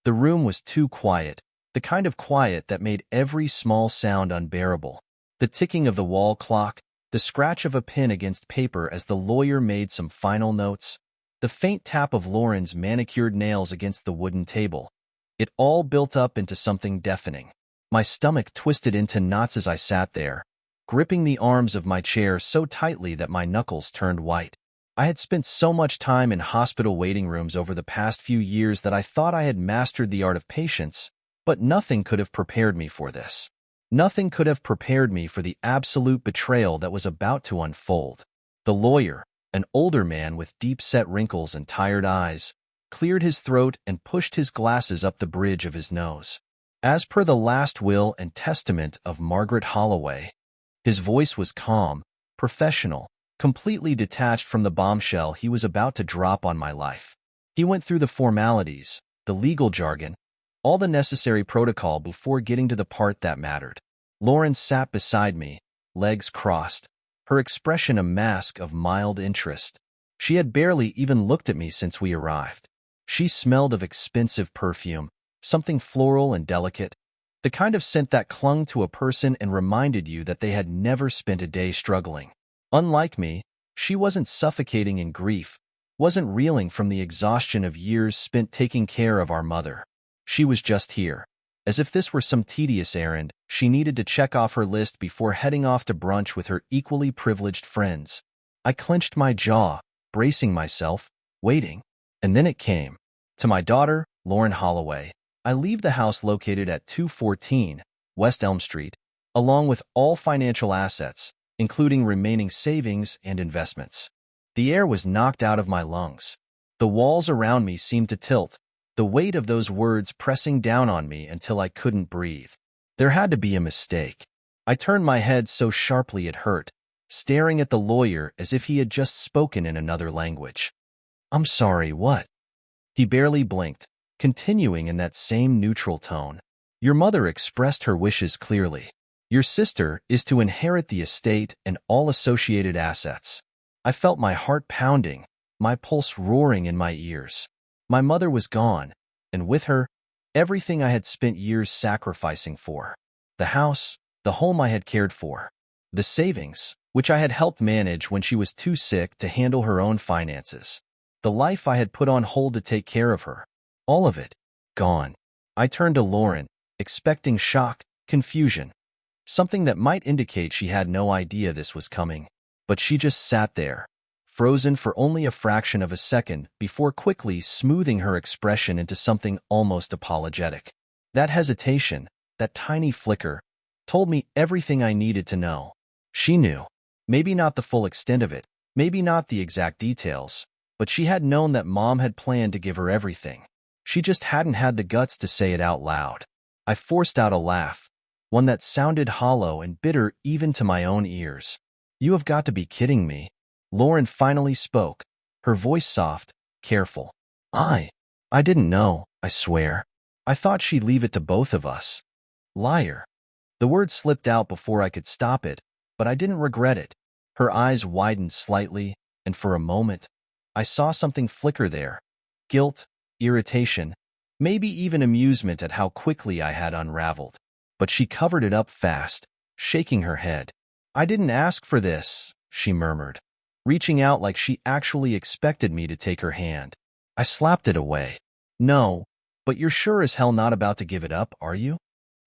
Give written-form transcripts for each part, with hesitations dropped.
The room was too quiet, the kind of quiet that made every small sound unbearable. The ticking of the wall clock, the scratch of a pen against paper as the lawyer made some final notes, the faint tap of Lauren's manicured nails against the wooden table. It all built up into something deafening. My stomach twisted into knots as I sat there, gripping the arms of my chair so tightly that my knuckles turned white. I had spent so much time in hospital waiting rooms over the past few years that I thought I had mastered the art of patience, but nothing could have prepared me for this. Nothing could have prepared me for the absolute betrayal that was about to unfold. The lawyer, an older man with deep-set wrinkles and tired eyes, cleared his throat and pushed his glasses up the bridge of his nose. As per the last will and testament of Margaret Holloway, his voice was calm, professional, completely detached from the bombshell he was about to drop on my life. He went through the formalities, the legal jargon, all the necessary protocol before getting to the part that mattered. Lauren sat beside me, legs crossed, her expression a mask of mild interest. She had barely even looked at me since we arrived. She smelled of expensive perfume, something floral and delicate, the kind of scent that clung to a person and reminded you that they had never spent a day struggling. Unlike me, she wasn't suffocating in grief, wasn't reeling from the exhaustion of years spent taking care of our mother. She was just here, as if this were some tedious errand she needed to check off her list before heading off to brunch with her equally privileged friends. I clenched my jaw, bracing myself, waiting, and then it came. To my daughter, Lauren Holloway, I leave the house located at 214 West Elm Street, along with all financial assets, including remaining savings and investments. The air was knocked out of my lungs. The walls around me seemed to tilt, the weight of those words pressing down on me until I couldn't breathe. There had to be a mistake. I turned my head so sharply it hurt, staring at the lawyer as if he had just spoken in another language. "I'm sorry, what?" He barely blinked, continuing in that same neutral tone. "Your mother expressed her wishes clearly. Your sister is to inherit the estate and all associated assets." I felt my heart pounding, my pulse roaring in my ears. My mother was gone, and with her, everything I had spent years sacrificing for. The house, the home I had cared for, the savings, which I had helped manage when she was too sick to handle her own finances, the life I had put on hold to take care of her. All of it, gone. I turned to Lauren, expecting shock, confusion, something that might indicate she had no idea this was coming. But she just sat there, frozen for only a fraction of a second before quickly smoothing her expression into something almost apologetic. That hesitation, that tiny flicker, told me everything I needed to know. She knew. Maybe not the full extent of it, maybe not the exact details, but she had known that Mom had planned to give her everything. She just hadn't had the guts to say it out loud. I forced out a laugh, one that sounded hollow and bitter even to my own ears. "You have got to be kidding me." Lauren finally spoke, her voice soft, careful. I didn't know, I swear. I thought she'd leave it to both of us." Liar. The word slipped out before I could stop it, but I didn't regret it. Her eyes widened slightly, and for a moment, I saw something flicker there. Guilt, irritation, maybe even amusement at how quickly I had unraveled. But she covered it up fast, shaking her head. "I didn't ask for this," she murmured, reaching out like she actually expected me to take her hand. I slapped it away. "No, but you're sure as hell not about to give it up, are you?"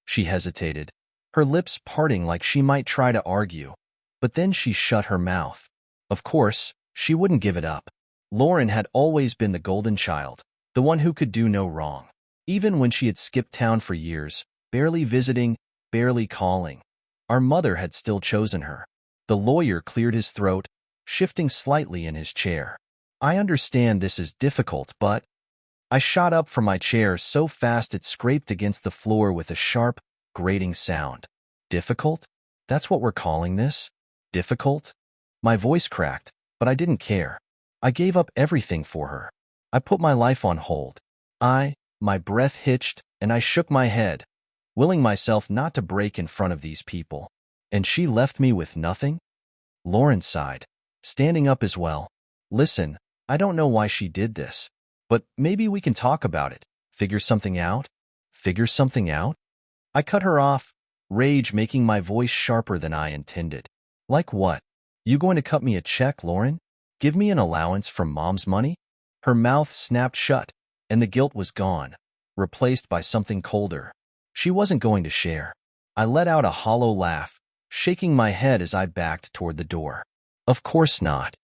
She hesitated, her lips parting like she might try to argue, but then she shut her mouth. Of course, she wouldn't give it up. Lauren had always been the golden child, the one who could do no wrong. Even when she had skipped town for years, barely visiting, barely calling, our mother had still chosen her. The lawyer cleared his throat, shifting slightly in his chair. "I understand this is difficult, but—" I shot up from my chair so fast it scraped against the floor with a sharp, grating sound. "Difficult? That's what we're calling this? Difficult?" My voice cracked, but I didn't care. I gave up everything for her. I put my life on hold. My breath hitched, and I shook my head, willing myself not to break in front of these people. "And she left me with nothing?" Lauren sighed, standing up as well. "Listen, I don't know why she did this, but maybe we can talk about it. Figure something out? Figure something out? I cut her off, rage making my voice sharper than I intended. Like what? You going to cut me a check, Lauren? Give me an allowance from Mom's money? Her mouth snapped shut, and the guilt was gone, replaced by something colder. She wasn't going to share. I let out a hollow laugh, shaking my head as I backed toward the door. Of course not.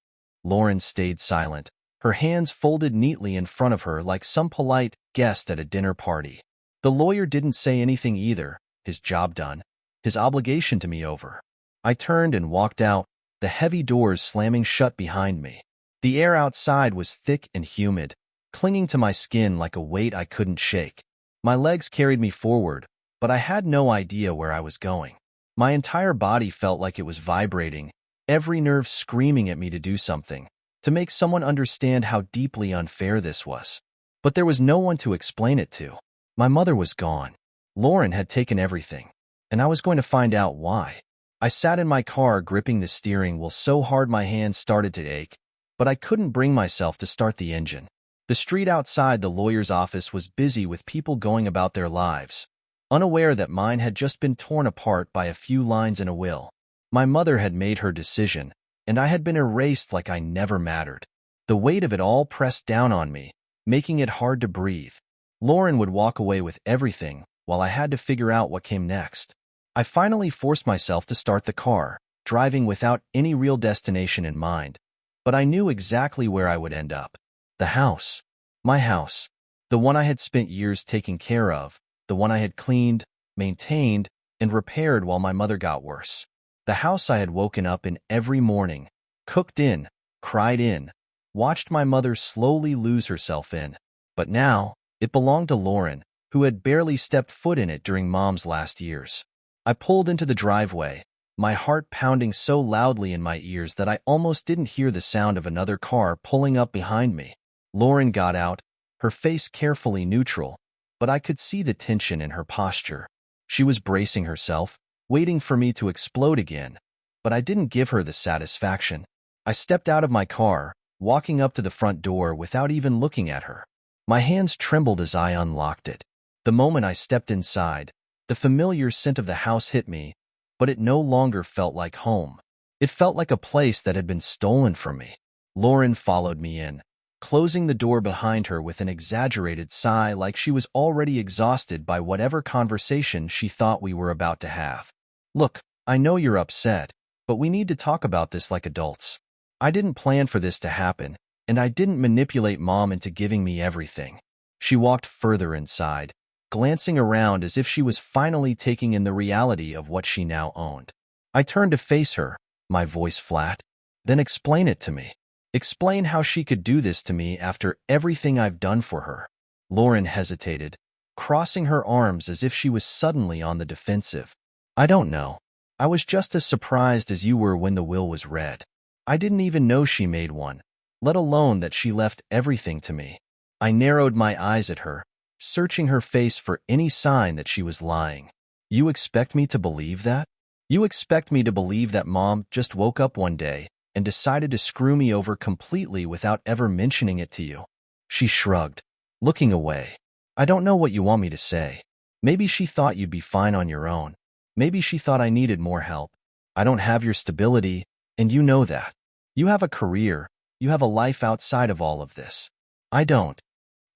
Lauren stayed silent, her hands folded neatly in front of her like some polite guest at a dinner party. The lawyer didn't say anything either, his job done, his obligation to me over. I turned and walked out, the heavy doors slamming shut behind me. The air outside was thick and humid, clinging to my skin like a weight I couldn't shake. My legs carried me forward, but I had no idea where I was going. My entire body felt like it was vibrating, every nerve screaming at me to do something, to make someone understand how deeply unfair this was. But there was no one to explain it to. My mother was gone. Lauren had taken everything, and I was going to find out why. I sat in my car gripping the steering wheel so hard my hands started to ache, but I couldn't bring myself to start the engine. The street outside the lawyer's office was busy with people going about their lives, unaware that mine had just been torn apart by a few lines in a will. My mother had made her decision, and I had been erased like I never mattered. The weight of it all pressed down on me, making it hard to breathe. Lauren would walk away with everything, while I had to figure out what came next. I finally forced myself to start the car, driving without any real destination in mind. But I knew exactly where I would end up. The house. My house. The one I had spent years taking care of, the one I had cleaned, maintained, and repaired while my mother got worse. The house I had woken up in every morning, cooked in, cried in, watched my mother slowly lose herself in. But now, it belonged to Lauren, who had barely stepped foot in it during Mom's last years. I pulled into the driveway, my heart pounding so loudly in my ears that I almost didn't hear the sound of another car pulling up behind me. Lauren got out, her face carefully neutral, but I could see the tension in her posture. She was bracing herself, waiting for me to explode again, but I didn't give her the satisfaction. I stepped out of my car, walking up to the front door without even looking at her. My hands trembled as I unlocked it. The moment I stepped inside, the familiar scent of the house hit me, but it no longer felt like home. It felt like a place that had been stolen from me. Lauren followed me in, closing the door behind her with an exaggerated sigh like she was already exhausted by whatever conversation she thought we were about to have. Look, I know you're upset, but we need to talk about this like adults. I didn't plan for this to happen, and I didn't manipulate Mom into giving me everything. She walked further inside, glancing around as if she was finally taking in the reality of what she now owned. I turned to face her, my voice flat. Then explain it to me. Explain how she could do this to me after everything I've done for her. Lauren hesitated, crossing her arms as if she was suddenly on the defensive. I don't know. I was just as surprised as you were when the will was read. I didn't even know she made one, let alone that she left everything to me. I narrowed my eyes at her, searching her face for any sign that she was lying. You expect me to believe that? You expect me to believe that Mom just woke up one day and decided to screw me over completely without ever mentioning it to you? She shrugged, looking away. I don't know what you want me to say. Maybe she thought you'd be fine on your own. Maybe she thought I needed more help. I don't have your stability, and you know that. You have a career. You have a life outside of all of this. I don't.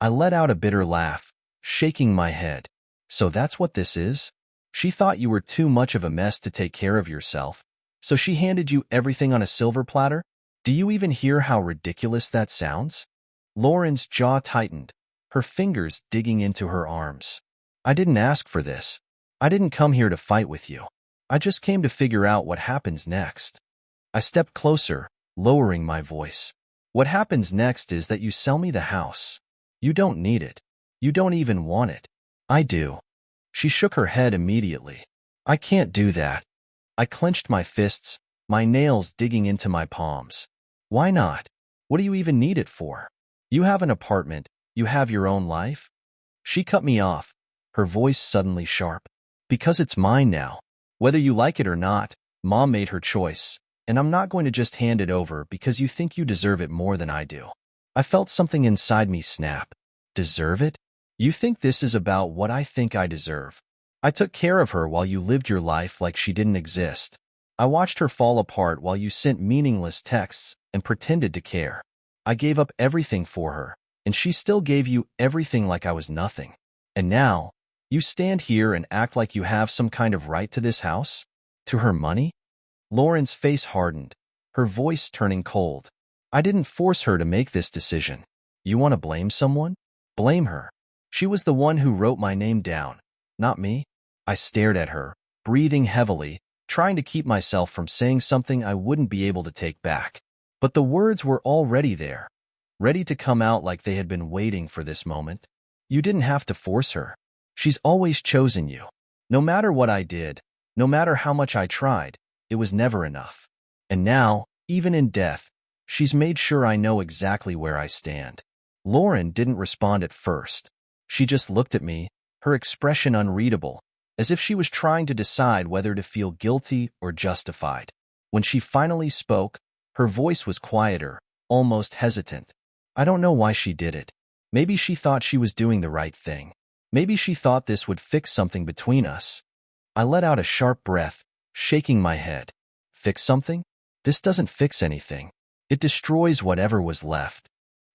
I let out a bitter laugh, shaking my head. So that's what this is? She thought you were too much of a mess to take care of yourself, so she handed you everything on a silver platter? Do you even hear how ridiculous that sounds? Lauren's jaw tightened, her fingers digging into her arms. I didn't ask for this. I didn't come here to fight with you. I just came to figure out what happens next. I stepped closer, lowering my voice. What happens next is that you sell me the house. You don't need it. You don't even want it. I do. She shook her head immediately. I can't do that. I clenched my fists, my nails digging into my palms. Why not? What do you even need it for? You have an apartment. You have your own life. She cut me off, her voice suddenly sharp. Because it's mine now. Whether you like it or not, Mom made her choice, and I'm not going to just hand it over because you think you deserve it more than I do. I felt something inside me snap. Deserve it? You think this is about what I think I deserve. I took care of her while you lived your life like she didn't exist. I watched her fall apart while you sent meaningless texts and pretended to care. I gave up everything for her, and she still gave you everything like I was nothing. And now, you stand here and act like you have some kind of right to this house? To her money? Lauren's face hardened, her voice turning cold. I didn't force her to make this decision. You want to blame someone? Blame her. She was the one who wrote my name down, not me. I stared at her, breathing heavily, trying to keep myself from saying something I wouldn't be able to take back. But the words were already there, ready to come out like they had been waiting for this moment. You didn't have to force her. She's always chosen you. No matter what I did, no matter how much I tried, it was never enough. And now, even in death, she's made sure I know exactly where I stand. Lauren didn't respond at first. She just looked at me, her expression unreadable, as if she was trying to decide whether to feel guilty or justified. When she finally spoke, her voice was quieter, almost hesitant. I don't know why she did it. Maybe she thought she was doing the right thing. Maybe she thought this would fix something between us. I let out a sharp breath, shaking my head. Fix something? This doesn't fix anything. It destroys whatever was left.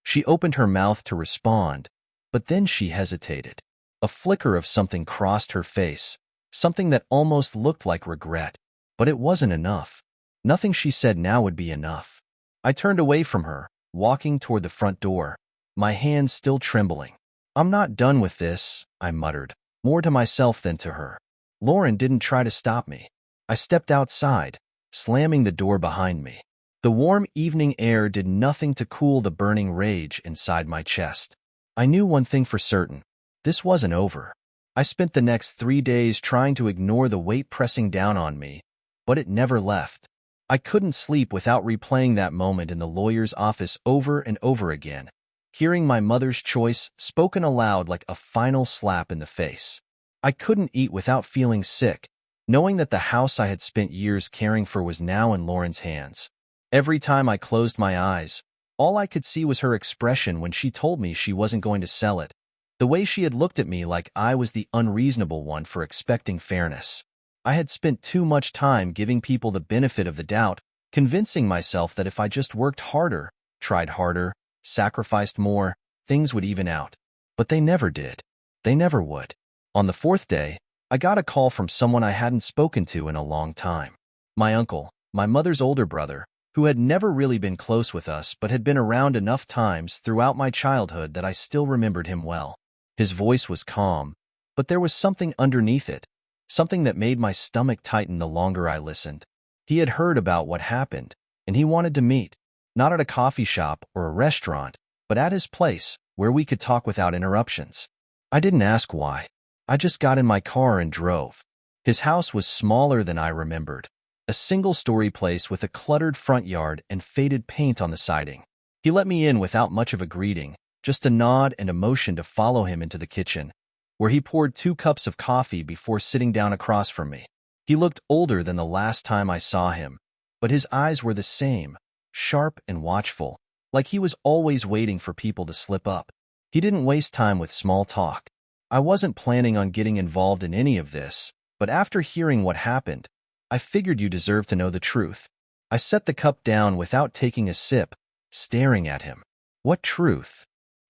She opened her mouth to respond, but then she hesitated. A flicker of something crossed her face, something that almost looked like regret. But it wasn't enough. Nothing she said now would be enough. I turned away from her, walking toward the front door, my hands still trembling. I'm not done with this, I muttered, more to myself than to her. Lauren didn't try to stop me. I stepped outside, slamming the door behind me. The warm evening air did nothing to cool the burning rage inside my chest. I knew one thing for certain. This wasn't over. I spent the next 3 days trying to ignore the weight pressing down on me, but it never left. I couldn't sleep without replaying that moment in the lawyer's office over and over again, hearing my mother's choice spoken aloud like a final slap in the face. I couldn't eat without feeling sick, knowing that the house I had spent years caring for was now in Lauren's hands. Every time I closed my eyes, all I could see was her expression when she told me she wasn't going to sell it, the way she had looked at me like I was the unreasonable one for expecting fairness. I had spent too much time giving people the benefit of the doubt, convincing myself that if I just worked harder, tried harder, sacrificed more, things would even out. But they never did. They never would. On the 4th day, I got a call from someone I hadn't spoken to in a long time. My uncle, my mother's older brother, who had never really been close with us but had been around enough times throughout my childhood that I still remembered him well. His voice was calm, but there was something underneath it, something that made my stomach tighten the longer I listened. He had heard about what happened, and he wanted to meet, not at a coffee shop or a restaurant, but at his place, where we could talk without interruptions. I didn't ask why. I just got in my car and drove. His house was smaller than I remembered, a single-story place with a cluttered front yard and faded paint on the siding. He let me in without much of a greeting, just a nod and a motion to follow him into the kitchen, where he poured 2 cups of coffee before sitting down across from me. He looked older than the last time I saw him, but his eyes were the same, sharp and watchful, like he was always waiting for people to slip up. He didn't waste time with small talk. I wasn't planning on getting involved in any of this, but after hearing what happened, I figured you deserved to know the truth. I set the cup down without taking a sip, staring at him. What truth?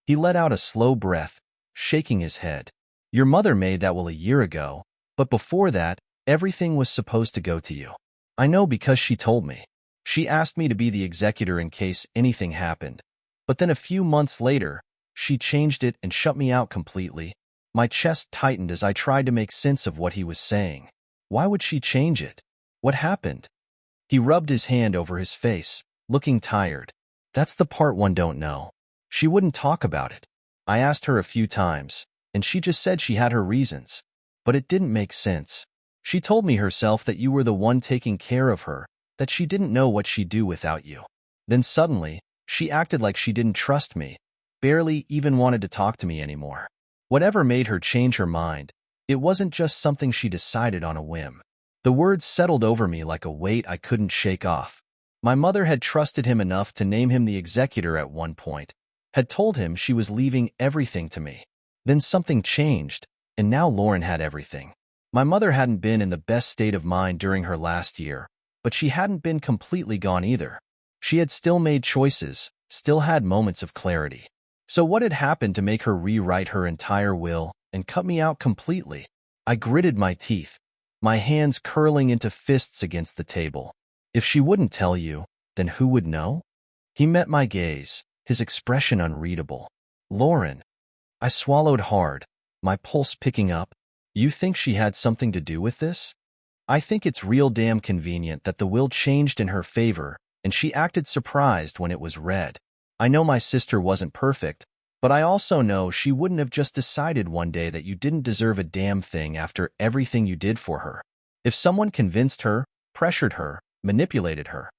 He let out a slow breath, shaking his head. Your mother made that will a year ago, but before that, everything was supposed to go to you. I know because she told me. She asked me to be the executor in case anything happened. But then a few months later, she changed it and shut me out completely. My chest tightened as I tried to make sense of what he was saying. Why would she change it? What happened? He rubbed his hand over his face, looking tired. That's the part one don't know. She wouldn't talk about it. I asked her a few times, and she just said she had her reasons. But it didn't make sense. She told me herself that you were the one taking care of her, that she didn't know what she'd do without you. Then suddenly, she acted like she didn't trust me, barely even wanted to talk to me anymore. Whatever made her change her mind, it wasn't just something she decided on a whim. The words settled over me like a weight I couldn't shake off. My mother had trusted him enough to name him the executor at one point, had told him she was leaving everything to me. Then something changed, and now Lauren had everything. My mother hadn't been in the best state of mind during her last year, but she hadn't been completely gone either. She had still made choices, still had moments of clarity. So what had happened to make her rewrite her entire will and cut me out completely? I gritted my teeth, my hands curling into fists against the table. If she wouldn't tell you, then who would know? He met my gaze, his expression unreadable. Lauren. I swallowed hard, my pulse picking up. You think she had something to do with this? I think it's real damn convenient that the will changed in her favor, and she acted surprised when it was read. I know my sister wasn't perfect, but I also know she wouldn't have just decided one day that you didn't deserve a damn thing after everything you did for her. If someone convinced her, pressured her, manipulated her,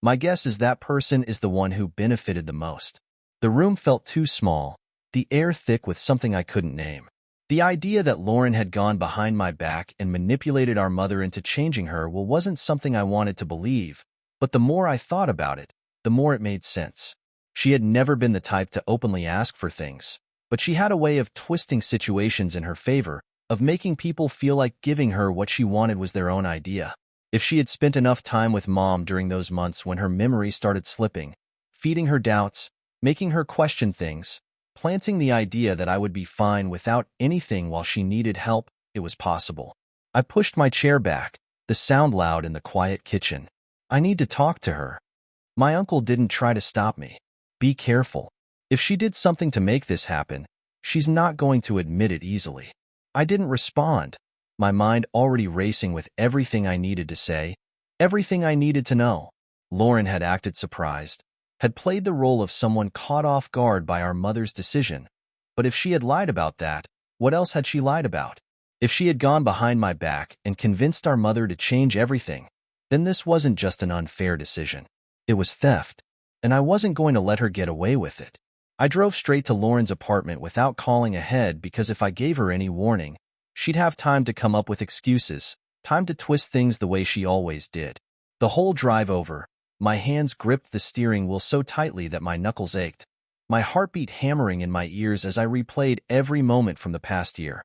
my guess is that person is the one who benefited the most. The room felt too small, the air thick with something I couldn't name. The idea that Lauren had gone behind my back and manipulated our mother into changing her wasn't something I wanted to believe, but the more I thought about it, the more it made sense. She had never been the type to openly ask for things, but she had a way of twisting situations in her favor, of making people feel like giving her what she wanted was their own idea. If she had spent enough time with Mom during those months when her memory started slipping, feeding her doubts, making her question things, planting the idea that I would be fine without anything while she needed help, it was possible. I pushed my chair back, the sound loud in the quiet kitchen. I need to talk to her. My uncle didn't try to stop me. Be careful. If she did something to make this happen, she's not going to admit it easily. I didn't respond, my mind already racing with everything I needed to say, everything I needed to know. Lauren had acted surprised, had played the role of someone caught off guard by our mother's decision. But if she had lied about that, what else had she lied about? If she had gone behind my back and convinced our mother to change everything, then this wasn't just an unfair decision. It was theft, and I wasn't going to let her get away with it. I drove straight to Lauren's apartment without calling ahead because if I gave her any warning, she'd have time to come up with excuses, time to twist things the way she always did. The whole drive over, my hands gripped the steering wheel so tightly that my knuckles ached, my heartbeat hammering in my ears as I replayed every moment from the past year,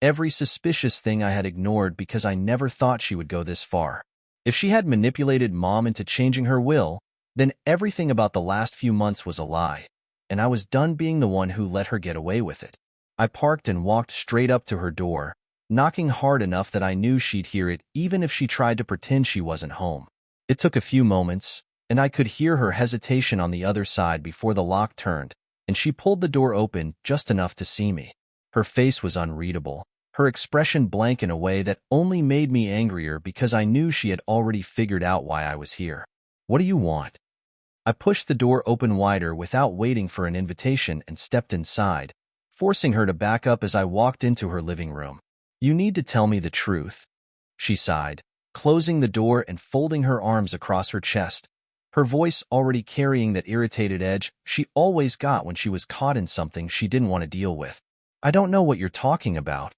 every suspicious thing I had ignored because I never thought she would go this far. If she had manipulated Mom into changing her will, then everything about the last few months was a lie, and I was done being the one who let her get away with it. I parked and walked straight up to her door, knocking hard enough that I knew she'd hear it even if she tried to pretend she wasn't home. It took a few moments, and I could hear her hesitation on the other side before the lock turned, and she pulled the door open just enough to see me. Her face was unreadable, her expression blank in a way that only made me angrier because I knew she had already figured out why I was here. What do you want? I pushed the door open wider without waiting for an invitation and stepped inside, forcing her to back up as I walked into her living room. You need to tell me the truth, she sighed, closing the door and folding her arms across her chest, her voice already carrying that irritated edge she always got when she was caught in something she didn't want to deal with. I don't know what you're talking about.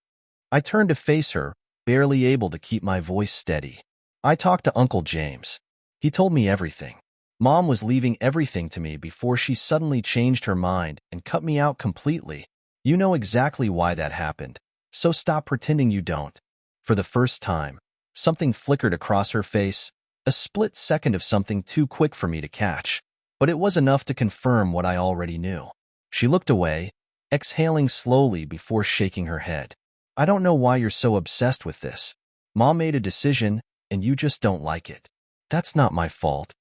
I turned to face her, barely able to keep my voice steady. I talked to Uncle James. He told me everything. Mom was leaving everything to me before she suddenly changed her mind and cut me out completely. You know exactly why that happened, so stop pretending you don't. For the first time, something flickered across her face, a split second of something too quick for me to catch, but it was enough to confirm what I already knew. She looked away, exhaling slowly before shaking her head. I don't know why you're so obsessed with this. Mom made a decision, and you just don't like it. That's not my fault.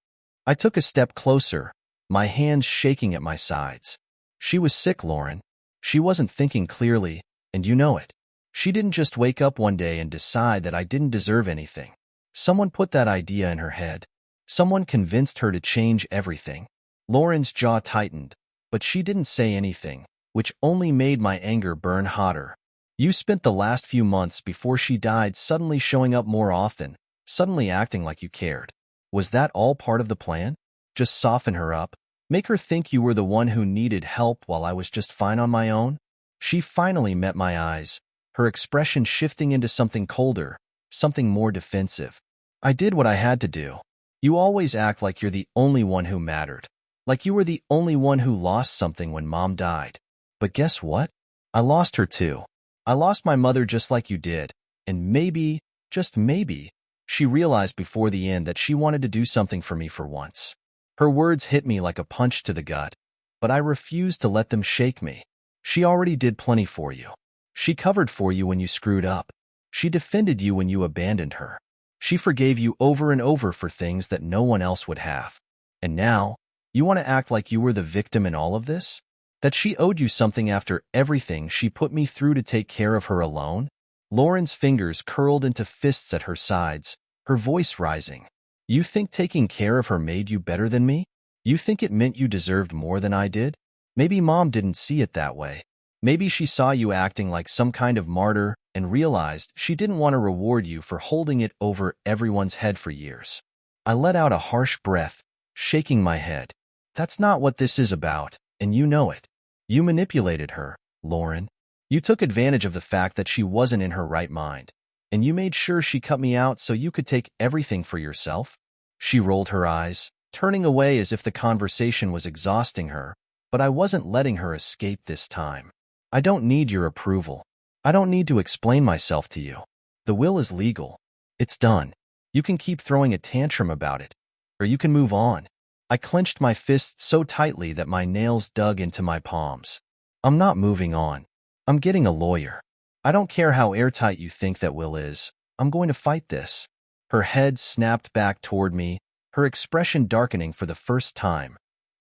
I took a step closer, my hands shaking at my sides. She was sick, Lauren. She wasn't thinking clearly, and you know it. She didn't just wake up one day and decide that I didn't deserve anything. Someone put that idea in her head. Someone convinced her to change everything. Lauren's jaw tightened, but she didn't say anything, which only made my anger burn hotter. You spent the last few months before she died suddenly showing up more often, suddenly acting like you cared. Was that all part of the plan? Just soften her up, make her think you were the one who needed help while I was just fine on my own? She finally met my eyes, her expression shifting into something colder, something more defensive. I did what I had to do. You always act like you're the only one who mattered, like you were the only one who lost something when Mom died. But guess what? I lost her too. I lost my mother just like you did. And maybe, just maybe, she realized before the end that she wanted to do something for me for once. Her words hit me like a punch to the gut, but I refused to let them shake me. She already did plenty for you. She covered for you when you screwed up. She defended you when you abandoned her. She forgave you over and over for things that no one else would have. And now, you want to act like you were the victim in all of this? That she owed you something after everything she put me through to take care of her alone? Lauren's fingers curled into fists at her sides, her voice rising. You think taking care of her made you better than me? You think it meant you deserved more than I did? Maybe Mom didn't see it that way. Maybe she saw you acting like some kind of martyr and realized she didn't want to reward you for holding it over everyone's head for years. I let out a harsh breath, shaking my head. That's not what this is about, and you know it. You manipulated her, Lauren. You took advantage of the fact that she wasn't in her right mind, and you made sure she cut me out so you could take everything for yourself. She rolled her eyes, turning away as if the conversation was exhausting her, but I wasn't letting her escape this time. I don't need your approval. I don't need to explain myself to you. The will is legal. It's done. You can keep throwing a tantrum about it, or you can move on. I clenched my fists so tightly that my nails dug into my palms. I'm not moving on. I'm getting a lawyer. I don't care how airtight you think that will is. I'm going to fight this. Her head snapped back toward me, her expression darkening for the first time.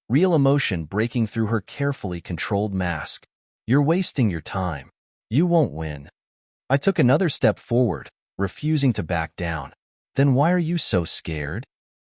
Real emotion breaking through her carefully controlled mask. You're wasting your time. You won't win. I took another step forward, refusing to back down. Then why are you so scared?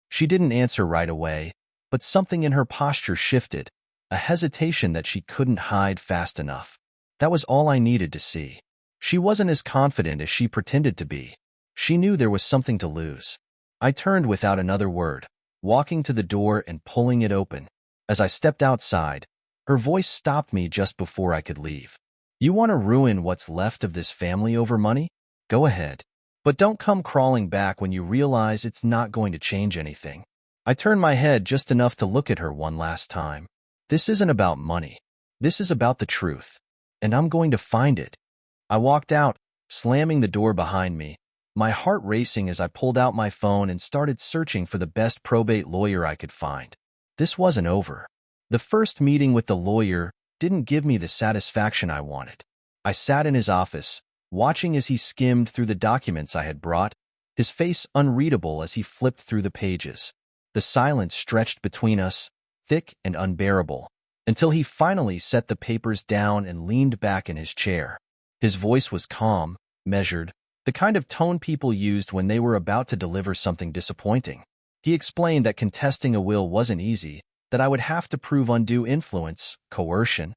She didn't answer right away, but something in her posture shifted, a hesitation that she couldn't hide fast enough. That was all I needed to see. She wasn't as confident as she pretended to be. She knew there was something to lose. I turned without another word, walking to the door and pulling it open. As I stepped outside, her voice stopped me just before I could leave. You want to ruin what's left of this family over money? Go ahead. But don't come crawling back when you realize it's not going to change anything. I turned my head just enough to look at her one last time. This isn't about money. This is about the truth. And I'm going to find it. I walked out, slamming the door behind me, my heart racing as I pulled out my phone and started searching for the best probate lawyer I could find. This wasn't over. The first meeting with the lawyer didn't give me the satisfaction I wanted. I sat in his office, watching as he skimmed through the documents I had brought, his face unreadable as he flipped through the pages. The silence stretched between us, thick and unbearable, until he finally set the papers down and leaned back in his chair. His voice was calm, measured, the kind of tone people used when they were about to deliver something disappointing. He explained that contesting a will wasn't easy, that I would have to prove undue influence, coercion,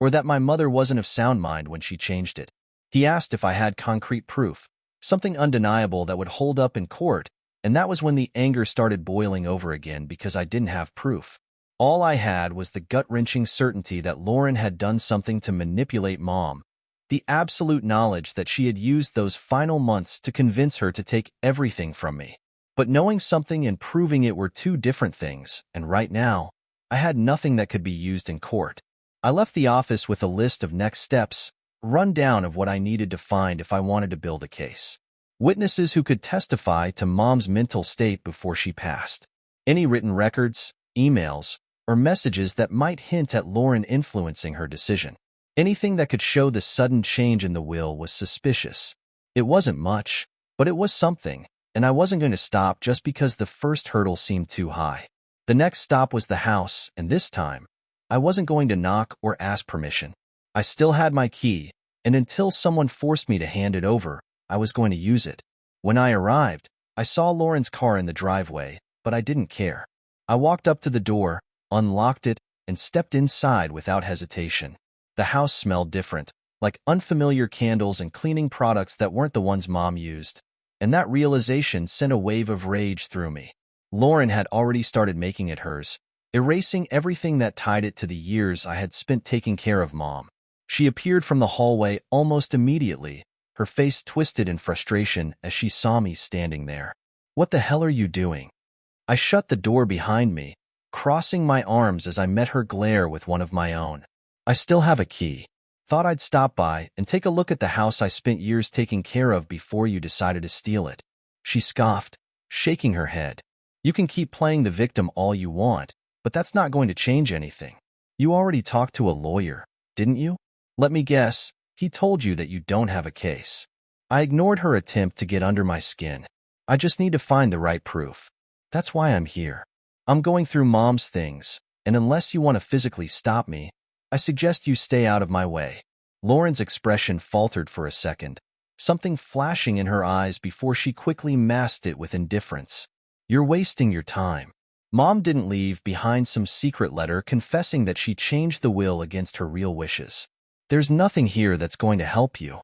or that my mother wasn't of sound mind when she changed it. He asked if I had concrete proof, something undeniable that would hold up in court, and that was when the anger started boiling over again because I didn't have proof. All I had was the gut-wrenching certainty that Lauren had done something to manipulate Mom, the absolute knowledge that she had used those final months to convince her to take everything from me. But knowing something and proving it were two different things, and right now, I had nothing that could be used in court. I left the office with a list of next steps, rundown of what I needed to find if I wanted to build a case. Witnesses who could testify to Mom's mental state before she passed. Any written records, emails, or messages that might hint at Lauren influencing her decision. Anything that could show the sudden change in the will was suspicious. It wasn't much, but it was something, and I wasn't going to stop just because the first hurdle seemed too high. The next stop was the house, and this time, I wasn't going to knock or ask permission. I still had my key, and until someone forced me to hand it over, I was going to use it. When I arrived, I saw Lauren's car in the driveway, but I didn't care. I walked up to the door, unlocked it, and stepped inside without hesitation. The house smelled different, like unfamiliar candles and cleaning products that weren't the ones Mom used. And that realization sent a wave of rage through me. Lauren had already started making it hers, erasing everything that tied it to the years I had spent taking care of Mom. She appeared from the hallway almost immediately, her face twisted in frustration as she saw me standing there. "What the hell are you doing?" I shut the door behind me, crossing my arms as I met her glare with one of my own. "I still have a key." Thought I'd stop by and take a look at the house I spent years taking care of before you decided to steal it." She scoffed, shaking her head. "You can keep playing the victim all you want, but that's not going to change anything. You already talked to a lawyer, didn't you? Let me guess, he told you that you don't have a case." I ignored her attempt to get under my skin. "I just need to find the right proof. That's why I'm here. I'm going through Mom's things, and unless you want to physically stop me, I suggest you stay out of my way." Lauren's expression faltered for a second, something flashing in her eyes before she quickly masked it with indifference. "You're wasting your time. Mom didn't leave behind some secret letter confessing that she changed the will against her real wishes. There's nothing here that's going to help you."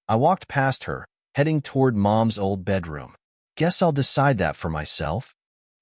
I walked past her, heading toward Mom's old bedroom. "Guess I'll decide that for myself."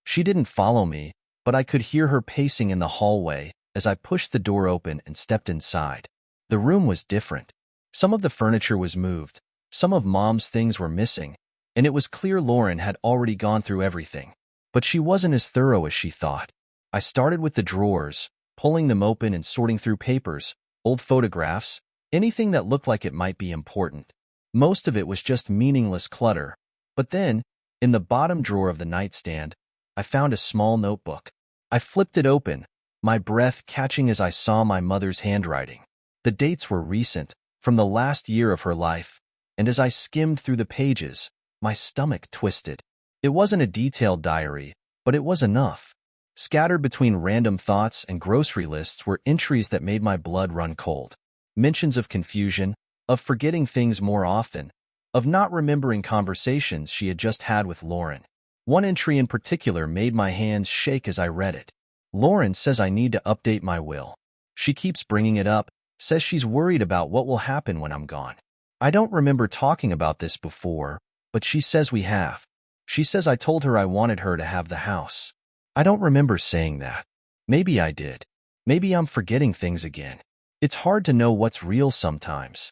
She didn't follow me, but I could hear her pacing in the hallway as I pushed the door open and stepped inside. The room was different. Some of the furniture was moved, some of Mom's things were missing, and it was clear Lauren had already gone through everything. But she wasn't as thorough as she thought. I started with the drawers, pulling them open and sorting through papers, old photographs, anything that looked like it might be important. Most of it was just meaningless clutter. But then, in the bottom drawer of the nightstand, I found a small notebook. I flipped it open, my breath catching as I saw my mother's handwriting. The dates were recent, from the last year of her life, and as I skimmed through the pages, my stomach twisted. It wasn't a detailed diary, but it was enough. Scattered between random thoughts and grocery lists were entries that made my blood run cold. Mentions of confusion, of forgetting things more often, of not remembering conversations she had just had with Lauren. One entry in particular made my hands shake as I read it. "Lauren says I need to update my will. She keeps bringing it up, says she's worried about what will happen when I'm gone. I don't remember talking about this before, but she says we have. She says I told her I wanted her to have the house. I don't remember saying that. Maybe I did. Maybe I'm forgetting things again. It's hard to know what's real sometimes."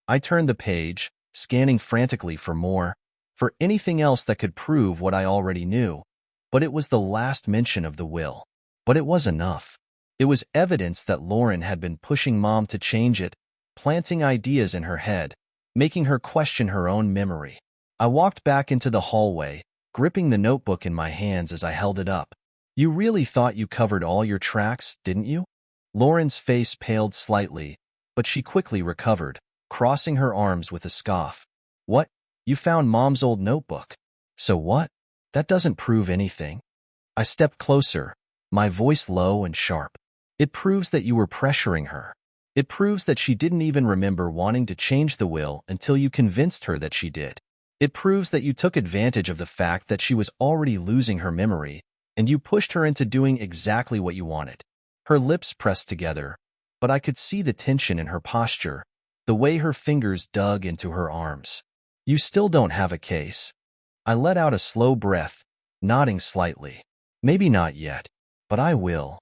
I turned the page, scanning frantically for anything else that could prove what I already knew, but it was the last mention of the will. But it was enough. It was evidence that Lauren had been pushing Mom to change it, planting ideas in her head, making her question her own memory. I walked back into the hallway, gripping the notebook in my hands as I held it up. "You really thought you covered all your tracks, didn't you?" Lauren's face paled slightly, but she quickly recovered, crossing her arms with a scoff. "What? You found Mom's old notebook. So what? That doesn't prove anything." I stepped closer, my voice low and sharp. "It proves that you were pressuring her. It proves that she didn't even remember wanting to change the will until you convinced her that she did. It proves that you took advantage of the fact that she was already losing her memory, and you pushed her into doing exactly what you wanted." Her lips pressed together, but I could see the tension in her posture, the way her fingers dug into her arms. "You still don't have a case." I let out a slow breath, nodding slightly. "Maybe not yet, but I will."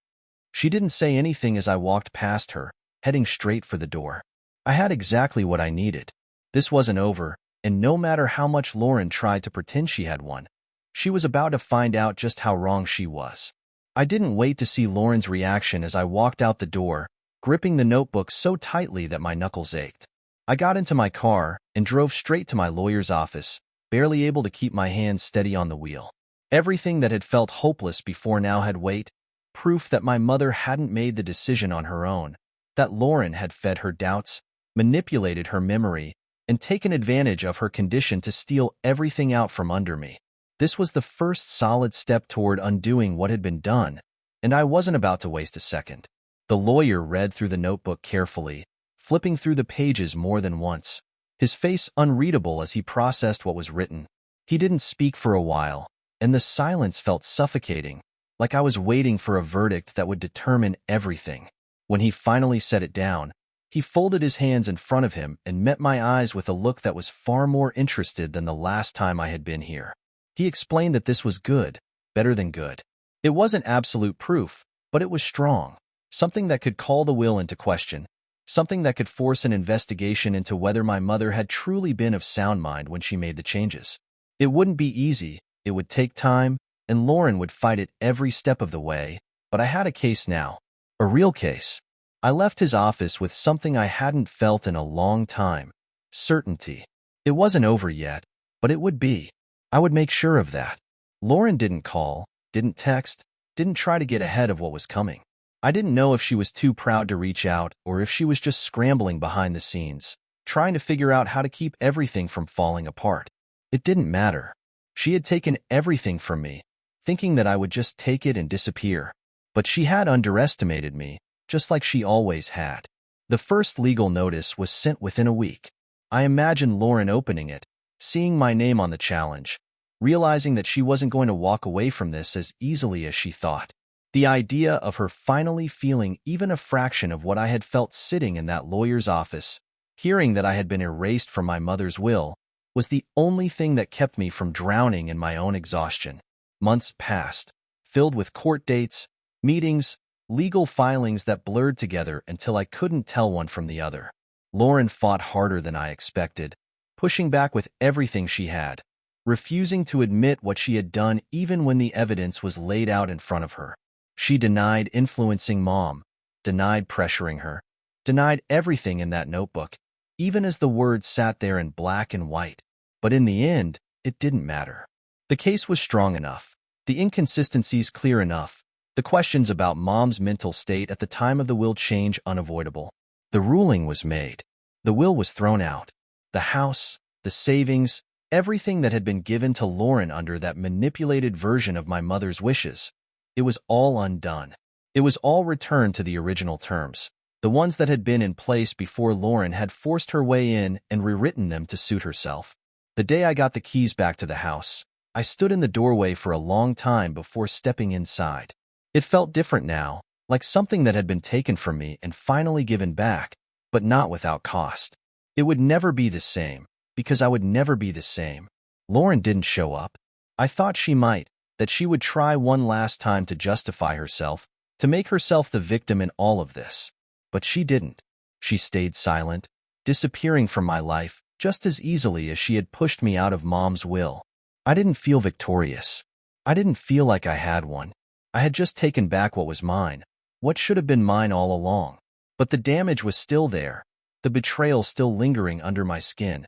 She didn't say anything as I walked past her, heading straight for the door. I had exactly what I needed. This wasn't over, and no matter how much Lauren tried to pretend she had one, she was about to find out just how wrong she was. I didn't wait to see Lauren's reaction as I walked out the door, gripping the notebook so tightly that my knuckles ached. I got into my car and drove straight to my lawyer's office, barely able to keep my hands steady on the wheel. Everything that had felt hopeless before now had weight, proof that my mother hadn't made the decision on her own, that Lauren had fed her doubts, manipulated her memory, and taken advantage of her condition to steal everything out from under me. This was the first solid step toward undoing what had been done, and I wasn't about to waste a second. The lawyer read through the notebook carefully, flipping through the pages more than once, his face unreadable as he processed what was written. He didn't speak for a while, and the silence felt suffocating, like I was waiting for a verdict that would determine everything. When he finally set it down, he folded his hands in front of him and met my eyes with a look that was far more interested than the last time I had been here. He explained that this was good, better than good. It wasn't absolute proof, but it was strong, something that could call the will into question, something that could force an investigation into whether my mother had truly been of sound mind when she made the changes. It wouldn't be easy, it would take time, and Lauren would fight it every step of the way, but I had a case now. A real case. I left his office with something I hadn't felt in a long time: certainty. It wasn't over yet, but it would be. I would make sure of that. Lauren didn't call, didn't text, didn't try to get ahead of what was coming. I didn't know if she was too proud to reach out or if she was just scrambling behind the scenes, trying to figure out how to keep everything from falling apart. It didn't matter. She had taken everything from me, thinking that I would just take it and disappear. But she had underestimated me, just like she always had. The first legal notice was sent within a week. I imagined Lauren opening it, seeing my name on the challenge, realizing that she wasn't going to walk away from this as easily as she thought. The idea of her finally feeling even a fraction of what I had felt sitting in that lawyer's office, hearing that I had been erased from my mother's will, was the only thing that kept me from drowning in my own exhaustion. Months passed, filled with court dates, meetings, legal filings that blurred together until I couldn't tell one from the other. Lauren fought harder than I expected, pushing back with everything she had, refusing to admit what she had done even when the evidence was laid out in front of her. She denied influencing Mom, denied pressuring her, denied everything in that notebook, even as the words sat there in black and white. But in the end, it didn't matter. The case was strong enough, the inconsistencies clear enough, the questions about Mom's mental state at the time of the will change unavoidable. The ruling was made. The will was thrown out. The house, the savings, everything that had been given to Lauren under that manipulated version of my mother's wishes. It was all undone. It was all returned to the original terms, the ones that had been in place before Lauren had forced her way in and rewritten them to suit herself. The day I got the keys back to the house, I stood in the doorway for a long time before stepping inside. It felt different now, like something that had been taken from me and finally given back, but not without cost. It would never be the same, because I would never be the same. Lauren didn't show up. I thought she might, that she would try one last time to justify herself, to make herself the victim in all of this. But she didn't. She stayed silent, disappearing from my life just as easily as she had pushed me out of Mom's will. I didn't feel victorious. I didn't feel like I had one. I had just taken back what was mine, what should have been mine all along. But the damage was still there, the betrayal still lingering under my skin,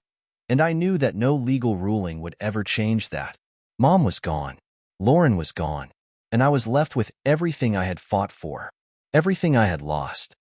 and I knew that no legal ruling would ever change that. Mom was gone. Lauren was gone, and I was left with everything I had fought for, everything I had lost.